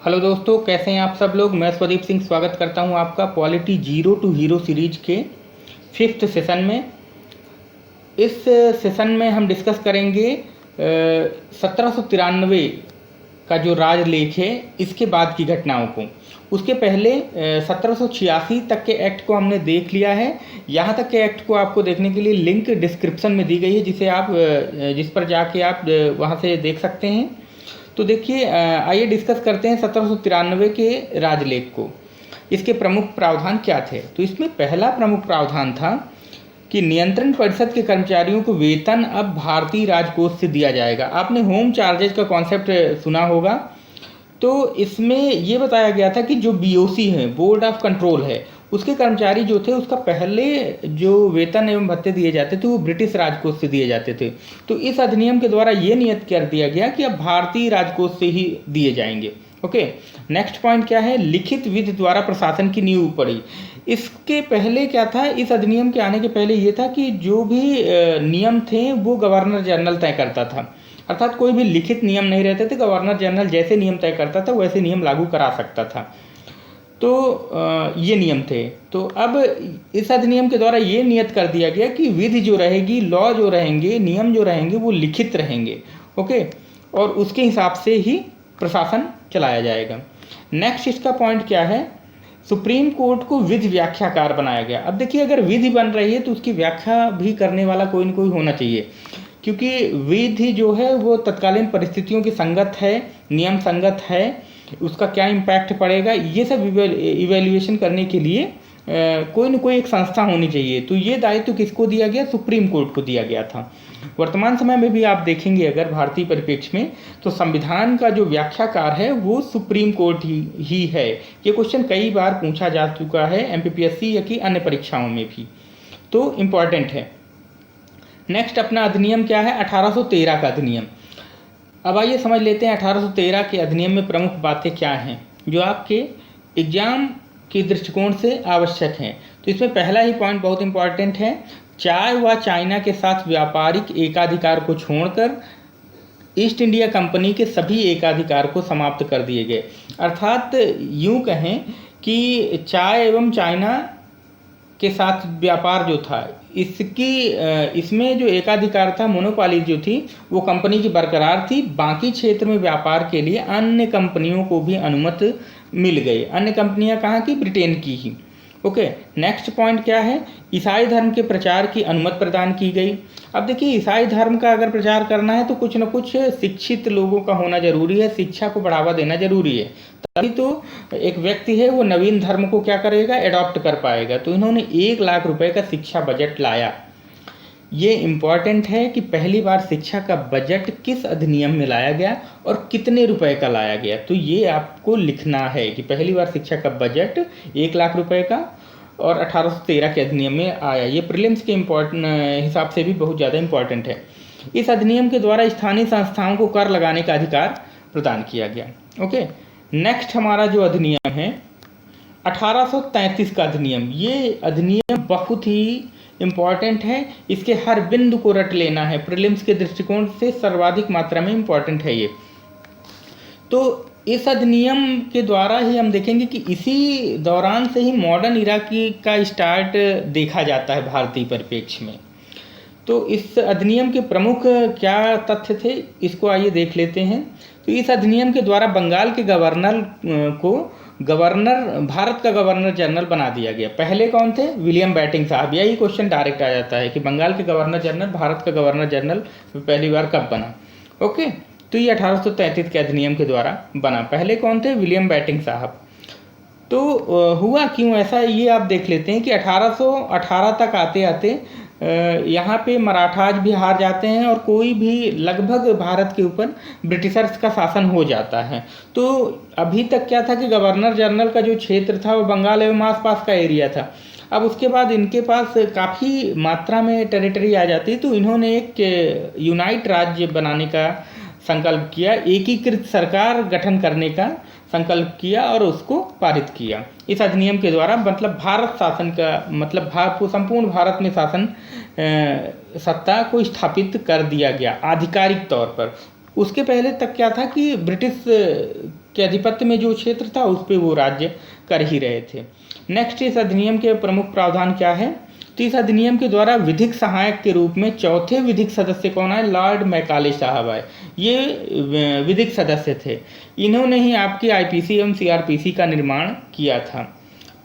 Hello दोस्तों, कैसे हैं आप सब लोग। मैं स्वदीप सिंह स्वागत करता हूं आपका polity zero to hero series के 5th सेशन में। इस सेशन में हम डिस्कस करेंगे 1793 का जो राजलेख है इसके बाद की घटनाओं को। उसके पहले 1786 तक के एक्ट को हमने देख लिया है। यहाँ तक के एक्ट को आपको देखने के लिए लिंक डिस्क्रिप्शन में दी गई है, जिस पर जाके आप वहाँ से देख सकते हैं। तो देखिए, आइए डिस्कस करते हैं 1793 के राजलेख को। इसके प्रमुख प्रावधान क्या थे। तो इसमें पहला प्रमुख प्रावधान था कि नियंत्रण परिषद के कर्मचारियों को वेतन अब भारतीय राजकोष से दिया जाएगा। आपने होम चार्जेज का कॉन्सेप्ट सुना होगा। तो इसमें ये बताया गया था कि जो बीओसी है, बोर्ड ऑफ कंट्रोल है, उसके कर्मचारी जो थे उसका पहले जो वेतन एवं भत्ते दिए जाते थे वो ब्रिटिश राजकोष से दिए जाते थे। तो इस अधिनियम के द्वारा ये नियत कर दिया गया कि अब भारतीय राजकोष से ही दिए जाएंगे। ओके, नेक्स्ट पॉइंट क्या है। लिखित विधि द्वारा प्रशासन की नींव पड़ी। इसके पहले क्या था, इस अधिनियम के आने के पहले ये था कि जो भी नियम थे वो गवर्नर जनरल तय करता था, अर्थात कोई भी लिखित नियम नहीं रहते थे। गवर्नर जनरल जैसे नियम तय करता था वैसे नियम लागू करा सकता था। तो ये नियम थे। तो अब इस अधिनियम के द्वारा ये नियत कर दिया गया कि विधि जो रहेगी, लॉ जो रहेंगे, नियम जो रहेंगे वो लिखित रहेंगे। ओके, और उसके हिसाब से ही प्रशासन चलाया जाएगा। नेक्स्ट इसका पॉइंट क्या है, सुप्रीम कोर्ट को विधि व्याख्याकार बनाया गया। अब देखिए, अगर विधि बन रही है तो उसकी व्याख्या भी करने वाला कोई न कोई होना चाहिए, क्योंकि विधि जो है वो तत्कालीन परिस्थितियों की संगत है, नियम संगत है, उसका क्या इम्पैक्ट पड़ेगा, ये सब इवेल्युएशन करने के लिए कोई न कोई एक संस्था होनी चाहिए। तो ये दायित्व किसको दिया गया, सुप्रीम कोर्ट को दिया गया था। वर्तमान समय में भी आप देखेंगे अगर भारतीय परिप्रेक्ष्य में, तो संविधान का जो व्याख्याकार है वो सुप्रीम कोर्ट ही है। ये क्वेश्चन कई बार पूछा जा चुका है एमपीपीएससी या कि अन्य परीक्षाओं में भी, तो इम्पॉर्टेंट है। नेक्स्ट अपना अधिनियम क्या है, 1813 का अधिनियम। अब आइए समझ लेते हैं 1813 के अधिनियम में प्रमुख बातें क्या हैं जो आपके एग्जाम के दृष्टिकोण से आवश्यक हैं। तो इसमें पहला ही पॉइंट बहुत इंपॉर्टेंट है, चाय व चाइना के साथ व्यापारिक एकाधिकार को छोड़कर ईस्ट इंडिया कंपनी के सभी एकाधिकार को समाप्त कर दिए गए। अर्थात यूँ कहें कि चाय एवं चाइना के साथ व्यापार जो था, इसमें जो एकाधिकार था, मोनोपाली जो थी, वो कंपनी की बरकरार थी। बाकी क्षेत्र में व्यापार के लिए अन्य कंपनियों को भी अनुमति मिल गई। अन्य कंपनियां कहाँ की, ब्रिटेन की ही। ओके, नेक्स्ट पॉइंट क्या है, ईसाई धर्म के प्रचार की अनुमति प्रदान की गई। अब देखिए, ईसाई धर्म का अगर प्रचार करना है तो कुछ न कुछ शिक्षित लोगों का होना जरूरी है, शिक्षा को बढ़ावा देना जरूरी है, तभी तो एक व्यक्ति है वो नवीन धर्म को क्या करेगा, एडॉप्ट कर पाएगा। तो इन्होंने 1 लाख रुपए का शिक्षा बजट लाया। ये इम्पॉर्टेंट है कि पहली बार शिक्षा का बजट किस अधिनियम में लाया गया और कितने रुपए का लाया गया। तो ये आपको लिखना है कि पहली बार शिक्षा का बजट 1 लाख रुपए का और 1813 के अधिनियम में आया। ये प्रीलिम्स के हिसाब से भी बहुत ज़्यादा इम्पॉर्टेंट है। इस अधिनियम के द्वारा स्थानीय संस्थाओं को कर लगाने का अधिकार प्रदान किया गया। ओके, नेक्स्ट हमारा जो अधिनियम है 1833 का अधिनियम। ये अधिनियम बहुत ही इम्पॉर्टेंट है, इसके हर बिंदु को रट लेना है। प्रीलिम्स के दृष्टिकोण से सर्वाधिक मात्रा में इम्पॉर्टेंट है ये। तो इस अधिनियम के द्वारा ही हम देखेंगे कि इसी दौरान से ही मॉडर्न इरा का स्टार्ट देखा जाता है भारतीय परिप्रेक्ष्य में। तो इस अधिनियम के प्रमुख क्या तथ्य थे, इसको आइए देख लेते हैं। तो इस अधिनियम के द्वारा बंगाल के गवर्नर को भारत का गवर्नर जनरल बना दिया गया। पहले कौन थे, विलियम बेंटिंक साहब। यही क्वेश्चन डायरेक्ट आ जाता है कि बंगाल के गवर्नर जनरल भारत का गवर्नर जनरल पहली बार कब बना। ओके, तो ये 1833 के अधिनियम के द्वारा बना। पहले कौन थे, विलियम बेंटिंक साहब। तो हुआ क्यों ऐसा, ये आप देख लेते हैं कि 1818 तक आते आते यहाँ पे मराठाज भी हार जाते हैं और कोई भी लगभग भारत के ऊपर ब्रिटिशर्स का शासन हो जाता है। तो अभी तक क्या था कि गवर्नर जनरल का जो क्षेत्र था वो बंगाल एवं आसपास का एरिया था। अब उसके बाद इनके पास काफ़ी मात्रा में टेरिटरी आ जाती है, तो इन्होंने एक यूनाइट राज्य बनाने का संकल्प किया, एकीकृत सरकार गठन करने का संकल्प किया और उसको पारित किया। इस अधिनियम के द्वारा मतलब भारत शासन का मतलब संपूर्ण भारत में शासन सत्ता को स्थापित कर दिया गया आधिकारिक तौर पर। उसके पहले तक क्या था कि ब्रिटिश के अधिपत्य में जो क्षेत्र था उस पर वो राज्य कर ही रहे थे। नेक्स्ट, इस अधिनियम के प्रमुख प्रावधान क्या है? तो इस अधिनियम के द्वारा विधिक सहायक के रूप में चौथे विधिक सदस्य कौन है? लॉर्ड मैकाले साहब आए। ये विधिक सदस्य थे, इन्होंने ही आपकी आईपीसी एवं सीआरपीसी का निर्माण किया था।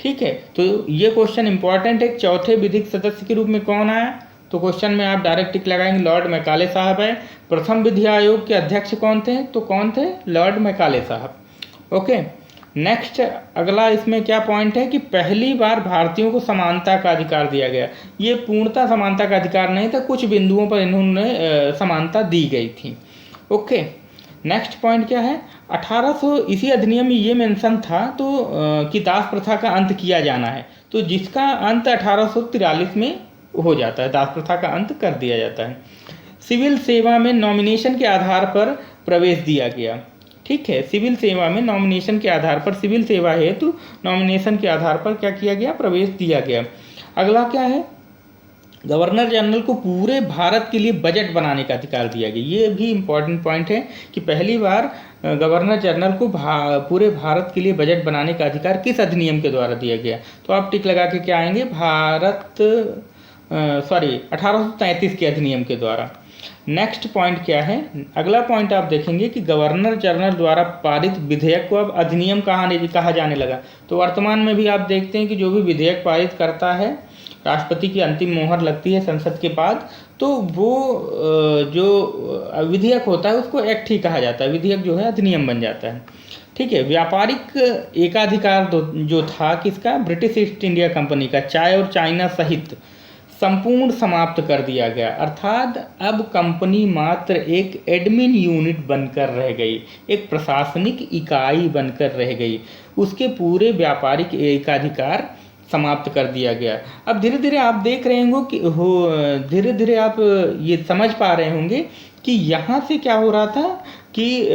ठीक है, तो ये क्वेश्चन इंपॉर्टेंट है, चौथे विधिक सदस्य के रूप में कौन आया? तो क्वेश्चन में आप डायरेक्ट टिक लगाएंगे, लॉर्ड मैकाले साहब है। प्रथम विधि आयोग के अध्यक्ष कौन थे? तो कौन थे? लॉर्ड मैकाले साहब। ओके, नेक्स्ट अगला इसमें क्या पॉइंट है कि पहली बार भारतीयों को समानता का अधिकार दिया गया। ये पूर्णतः समानता का अधिकार नहीं था, कुछ बिंदुओं पर इन्होंने समानता दी गई थी। ओके, नेक्स्ट पॉइंट क्या है? 1800 इसी अधिनियम में ये मेंशन था तो कि दास प्रथा का अंत किया जाना है, तो जिसका अंत 1843 में हो जाता है, दास प्रथा का अंत कर दिया जाता है। सिविल सेवा में नॉमिनेशन के आधार पर प्रवेश दिया गया। ठीक है, सिविल सेवा में नॉमिनेशन के आधार पर, सिविल सेवा हेतु नॉमिनेशन के आधार पर क्या किया गया? प्रवेश दिया गया। अगला क्या है? गवर्नर जनरल को पूरे भारत के लिए बजट बनाने का अधिकार दिया गया। ये भी इम्पॉर्टेंट पॉइंट है कि पहली बार गवर्नर जनरल को पूरे भारत के लिए बजट बनाने का अधिकार किस अधिनियम के द्वारा दिया गया? तो आप टिक लगा के क्या आएंगे? 1833 के अधिनियम के द्वारा। नेक्स्ट पॉइंट क्या है? अगला पॉइंट आप देखेंगे कि गवर्नर जनरल द्वारा पारित विधेयक को अब अधिनियम कहा जाने लगा। तो वर्तमान में भी आप देखते हैं कि जो भी विधेयक पारित करता है, राष्ट्रपति की अंतिम मोहर लगती है संसद के बाद, तो वो जो विधेयक होता है उसको एक्ट ही कहा जाता है, विधेयक जो है अधिनियम बन जाता है। ठीक है, व्यापारिक एकाधिकार जो था किसका? ब्रिटिश ईस्ट इंडिया कंपनी का, चाय और चाइना सहित संपूर्ण समाप्त कर दिया गया। अर्थात अब कंपनी मात्र एक एडमिन यूनिट बनकर रह गई, एक प्रशासनिक इकाई बनकर रह गई, उसके पूरे व्यापारिक एकाधिकार समाप्त कर दिया गया। अब धीरे धीरे आप देख रहे होंगे कि धीरे धीरे आप ये समझ पा रहे होंगे कि यहाँ से क्या हो रहा था कि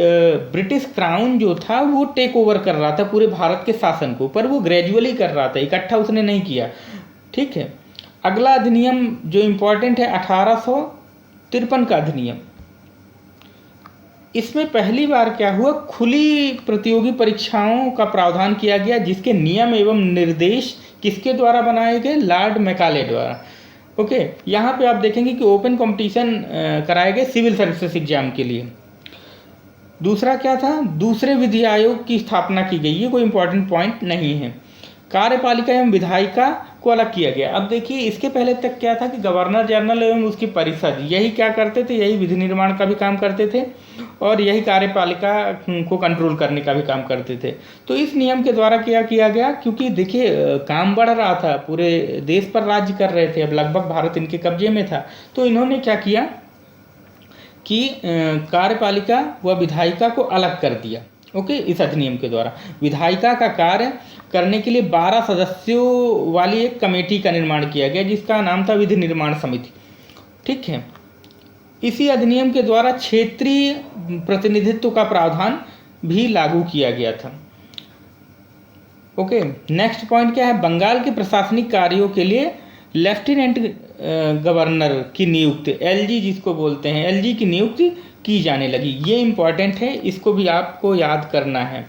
ब्रिटिश क्राउन जो था वो टेक ओवर कर रहा था पूरे भारत के शासन को, पर वो ग्रेजुअली कर रहा था, इकट्ठा उसने नहीं किया। ठीक है, अगला अधिनियम जो इम्पोर्टेंट है 1853 का अधिनियम। इसमें पहली बार क्या हुआ? खुली प्रतियोगी परीक्षाओं का प्रावधान किया गया, जिसके नियम एवं निर्देश किसके द्वारा बनाए गए? लॉर्ड मैकाले द्वारा। ओके, यहाँ पे आप देखेंगे कि ओपन कंपटीशन कराए गए सिविल सर्विसेज एग्जाम के लिए। दूसरा क्या था? दूसरे विधि आयोग की स्थापना की गई। ये कोई इंपॉर्टेंट पॉइंट नहीं है। कार्यपालिका एवं विधायिका को अलग किया गया। अब देखिए, इसके पहले तक क्या था कि गवर्नर जनरल एवं उसकी परिषद यही क्या करते थे? यही विधि निर्माण का भी काम करते थे और यही कार्यपालिका को कंट्रोल करने का भी काम करते थे। तो इस नियम के द्वारा क्या किया गया? क्योंकि देखिए काम बढ़ रहा था, पूरे देश पर राज्य कर रहे थे, अब लगभग भारत इनके कब्जे में था, तो इन्होंने क्या किया कि कार्यपालिका व विधायिका को अलग कर दिया। ओके, इस अधिनियम के द्वारा विधायिका का कार्य करने के लिए 12 सदस्यों वाली एक कमेटी का निर्माण किया गया, जिसका नाम था विधि निर्माण समिति। ठीक है, इसी अधिनियम के द्वारा क्षेत्रीय प्रतिनिधित्व का प्रावधान भी लागू किया गया था। ओके, नेक्स्ट पॉइंट क्या है? बंगाल के प्रशासनिक कार्यों के लिए लेफ्टिनेंट गवर्नर की नियुक्ति, एलजी जिसको बोलते हैं, एलजी की नियुक्ति की जाने लगी। ये इंपॉर्टेंट है, इसको भी आपको याद करना है।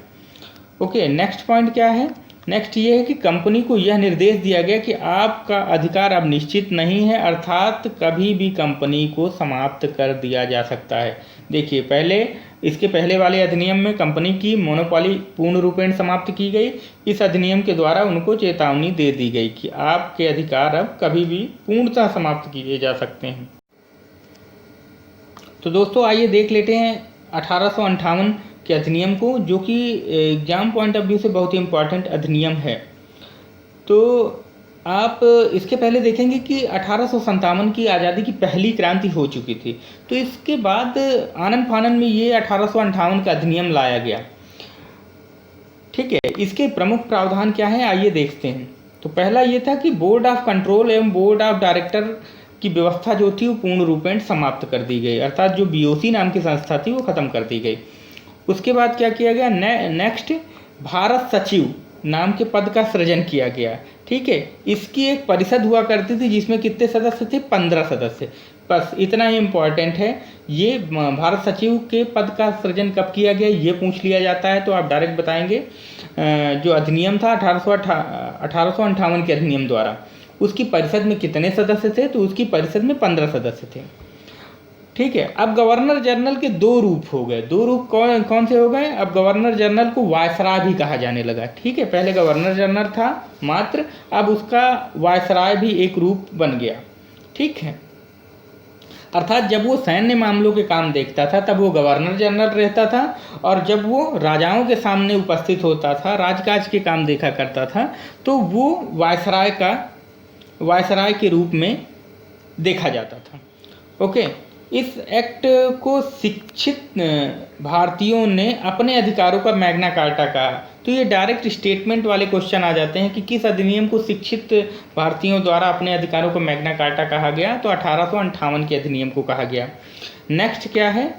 ओके, नेक्स्ट पॉइंट क्या है? नेक्स्ट ये है कि कंपनी को यह निर्देश दिया गया कि आपका अधिकार अब निश्चित नहीं है, अर्थात कभी भी कंपनी को समाप्त कर दिया जा सकता है। देखिए, इसके पहले वाले अधिनियम में कंपनी की मोनोपोली पूर्ण रूपेण समाप्त की गई। इस अधिनियम के द्वारा उनको चेतावनी दे दी गई कि आपके अधिकार अब कभी भी पूर्णतः समाप्त किए जा सकते हैं। तो दोस्तों आइए देख लेते हैं 1858 के अधिनियम को, जो कि एग्जाम पॉइंट ऑफ व्यू से बहुत ही इम्पोर्टेंट अधिनियम है। तो आप इसके पहले देखेंगे कि 1857 की आज़ादी की पहली क्रांति हो चुकी थी, तो इसके बाद आनन फानन में ये 1858 का अधिनियम लाया गया। ठीक है, इसके प्रमुख प्रावधान क्या है आइए देखते हैं। तो पहला ये था कि बोर्ड ऑफ कंट्रोल एवं बोर्ड ऑफ डायरेक्टर की व्यवस्था जो थी वो पूर्ण रूपेण समाप्त कर दी गई, अर्थात जो बीओसी नाम की संस्था थी वो खत्म कर दी गई। उसके बाद क्या किया गया? नेक्स्ट, भारत सचिव नाम के पद का सृजन किया गया। ठीक है, इसकी एक परिषद हुआ करती थी जिसमें कितने सदस्य थे? 15 सदस्य। बस इतना ही इम्पोर्टेंट है। ये भारत सचिव के पद का सृजन कब किया गया ये पूछ लिया जाता है तो आप डायरेक्ट बताएंगे। जो अधिनियम था 1858 के अधिनियम द्वारा, उसकी परिषद में कितने सदस्य थे? तो उसकी परिषद में 15 सदस्य थे। ठीक है, अब गवर्नर जनरल के दो रूप हो गए। दो रूप कौन कौन से हो गए? अब गवर्नर जनरल को वायसराय भी कहा जाने लगा। ठीक है, पहले गवर्नर जनरल था मात्र, अब उसका वायसराय भी एक रूप बन गया। ठीक है, अर्थात जब वो सैन्य मामलों के काम देखता था तब वो गवर्नर जनरल रहता था, और जब वो राजाओं के सामने उपस्थित होता था, राजकाज के काम देखा करता था, तो वो वायसराय के रूप में देखा जाता था। ओके, इस एक्ट को शिक्षित भारतीयों ने अपने अधिकारों का मैग्ना कार्टा कहा। तो ये डायरेक्ट स्टेटमेंट वाले क्वेश्चन आ जाते हैं कि किस अधिनियम को शिक्षित भारतीयों द्वारा अपने अधिकारों को मैग्ना कार्टा कहा गया? तो 1858 के अधिनियम को कहा गया। नेक्स्ट क्या है?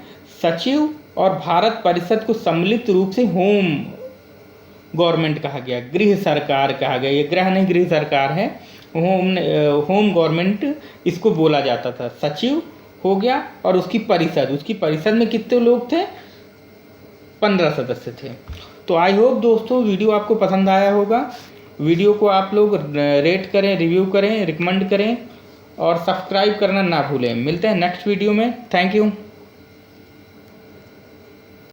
सचिव और भारत परिषद को सम्मिलित रूप से होम गवर्नमेंट कहा गया, गृह सरकार कहा गया। ये गृह नहीं, गृह सरकार है। होम गवर्नमेंट इसको बोला जाता था। सचिव हो गया और उसकी परिषद में कितने लोग थे? 15 सदस्य थे। तो आई होप दोस्तों वीडियो आपको पसंद आया होगा। वीडियो को आप लोग रेट करें, रिव्यू करें, रिकमेंड करें और सब्सक्राइब करना ना भूलें। मिलते हैं नेक्स्ट वीडियो में। Thank you.